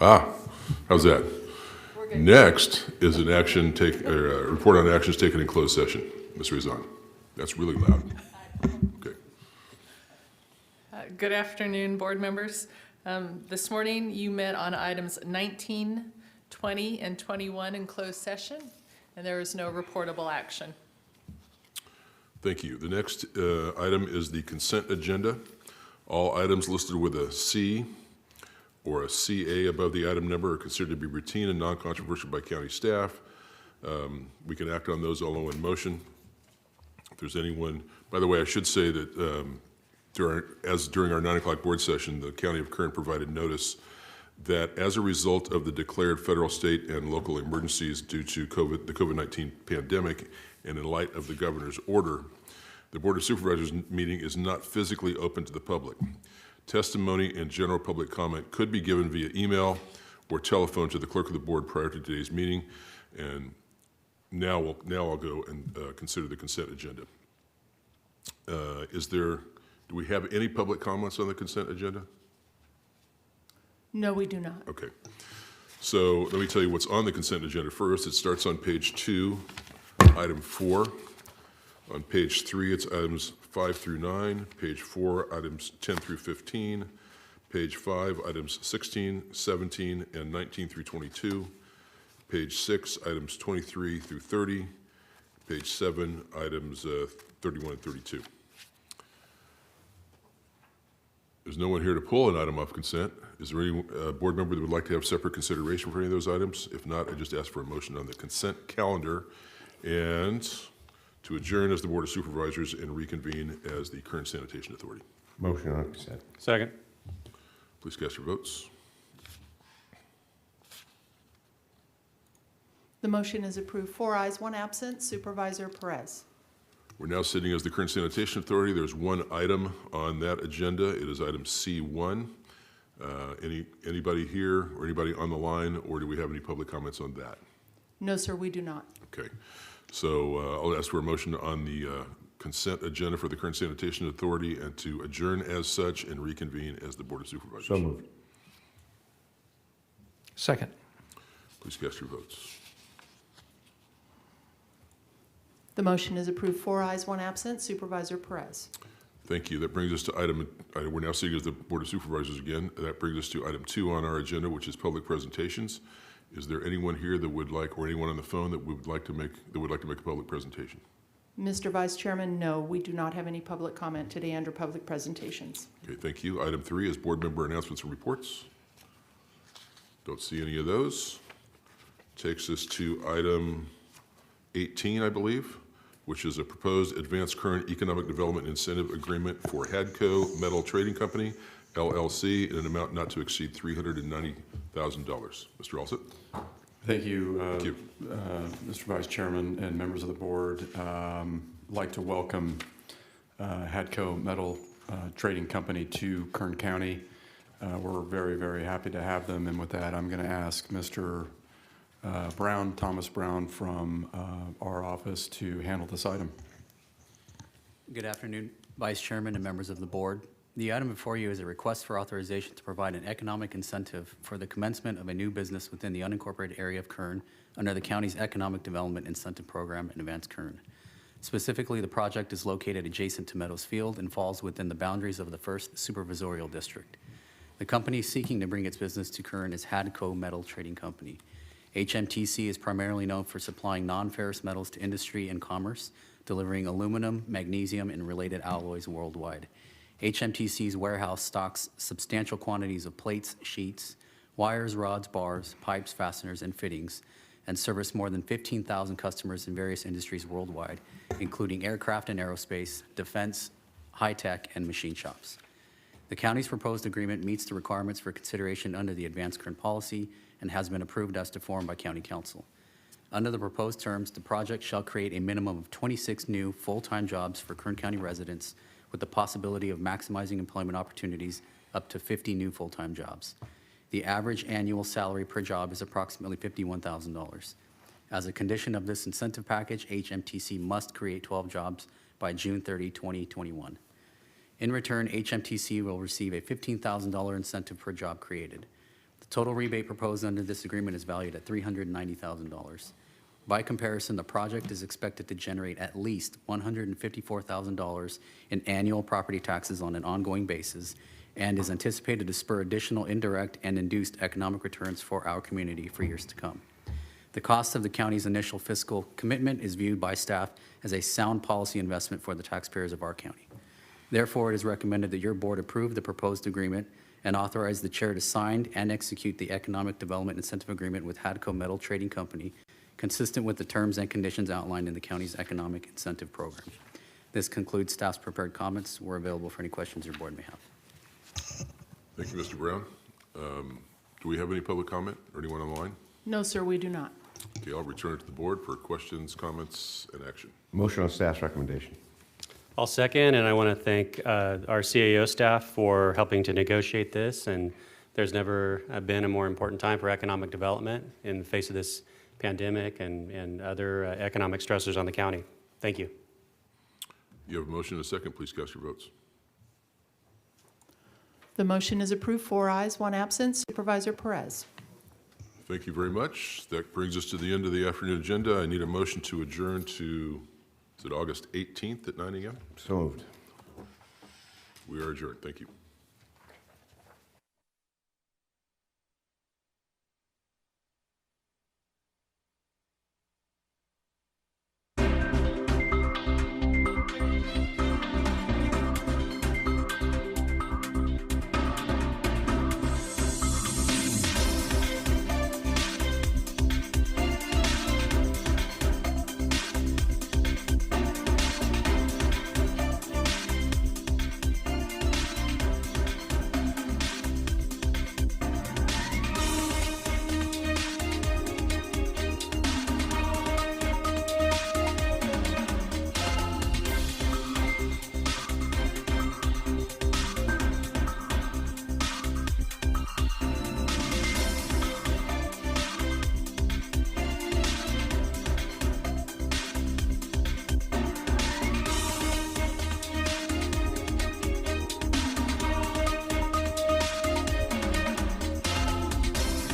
How's that? Next is an report on actions taken in closed session. Ms. Rezan. That's really loud. Okay. Good afternoon, board members. This morning you met on items 19, 20, and 21 in closed session, and there is no reportable action. Thank you. The next item is the consent agenda. All items listed with a C or a CA above the item number are considered to be routine and non-controversial by county staff. We can act on those all in one motion. If there's anyone, by the way, I should say that during our 9 o'clock board session, the County of Kern provided notice that as a result of the declared federal, state, and local emergencies due to the COVID-19 pandemic, and in light of the governor's order, the Board of Supervisors meeting is not physically open to the public. Testimony and general public comment could be given via email or telephone to the clerk of the board prior to today's meeting. And now I'll go and consider the consent agenda. Do we have any public comments on the consent agenda? No, we do not. Okay. So let me tell you what's on the consent agenda first. It starts on page 2, item 4. On page 3, it's items 5 through 9. Page 4, items 10 through 15. Page 5, items 16, 17, and 19 through 22. Page 6, items 23 through 30. Page 7, items 31 and 32. There's no one here to pull an item off consent. Is there any board member that would like to have separate consideration for any of those items? If not, I just ask for a motion on the consent calendar and to adjourn as the Board of Supervisors and reconvene as the Kern Sanitation Authority. Motion on consent. Second. Please cast your votes. The motion is approved. 4 ayes, 1 absent. Supervisor Perez. We're now sitting as the Kern Sanitation Authority. There's one item on that agenda. It is item C1. Anybody here or anybody on the line, or do we have any public comments on that? No, sir, we do not. Okay. So I'll ask for a motion on the consent agenda for the Kern Sanitation Authority and to adjourn as such and reconvene as the Board of Supervisors. So moved. Second. Please cast your votes. The motion is approved. 4 ayes, 1 absent. Supervisor Perez. Thank you. That brings us to we're now sitting as the Board of Supervisors again. That brings us to item 2 on our agenda, which is public presentations. Is there anyone here that would like, or anyone on the phone that would like to make a public presentation? Mr. Vice Chairman, no, we do not have any public comment today under public presentations. Okay, thank you. Item 3 is board member announcements and reports. Don't see any of those. Takes us to item 18, I believe, which is a proposed advanced current economic development incentive agreement for Hadco Metal Trading Company, LLC, in an amount not to exceed $390,000. Mr. Alsett. Thank you, Thank you. Mr. Vice Chairman and members of the board. I'd like to welcome Hadco Metal Trading Company to Kern County. We're very, very happy to have them. And with that, I'm going to ask Mr. Thomas Brown from our office to handle this item. Good afternoon, Vice Chairman and members of the board. The item before you is a request for authorization to provide an economic incentive for the commencement of a new business within the unincorporated area of Kern under the county's Economic Development Incentive Program in Advanced Kern. Specifically, the project is located adjacent to Meadows Field and falls within the boundaries of the 1st Supervisorial District. The company seeking to bring its business to Kern is Hadco Metal Trading Company. HMTC is primarily known for supplying non-ferrous metals to industry and commerce, delivering aluminum, magnesium, and related alloys worldwide. HMTC's warehouse stocks substantial quantities of plates, sheets, wires, rods, bars, pipes, fasteners, and fittings, and service more than 15,000 customers in various industries worldwide, including aircraft and aerospace, defense, high-tech, and machine shops. The county's proposed agreement meets the requirements for consideration under the Advanced Kern policy and has been approved as to form by County Council. Under the proposed terms, the project shall create a minimum of 26 new full-time jobs for Kern County residents, with the possibility of maximizing employment opportunities up to 50 new full-time jobs. The average annual salary per job is approximately $51,000. As a condition of this incentive package, HMTC must create 12 jobs by June 30, 2021. In return, HMTC will receive a $15,000 incentive per job created. The total rebate proposed under this agreement is valued at $390,000. By comparison, the project is expected to generate at least $154,000 in annual property taxes on an ongoing basis and is anticipated to spur additional indirect and induced economic returns for our community for years to come. The cost of the county's initial fiscal commitment is viewed by staff as a sound policy investment for the taxpayers of our county. Therefore, it is recommended that your board approve the proposed agreement and authorize the chair to sign and execute the Economic Development Incentive Agreement with Hadco Metal Trading Company, consistent with the terms and conditions outlined in the county's Economic Incentive Program. This concludes staff's prepared comments. We're available for any questions your board may have. Thank you, Mr. Brown. Do we have any public comment or anyone online? No, sir, we do not. Okay, I'll return it to the board for questions, comments, and action. Motion on staff's recommendation. I'll second, and I want to thank our CAO staff for helping to negotiate this. And there's never been a more important time for economic development in the face of this pandemic and other economic stressors on the county. Thank you. You have a motion and a second. Please cast your votes. The motion is approved, 4 ayes, 1 absent. Supervisor Perez. Thank you very much. That brings us to the end of the afternoon agenda. I need a motion to adjourn to, is it August 18th at 9 a.m.? So moved. We are adjourned. Thank you.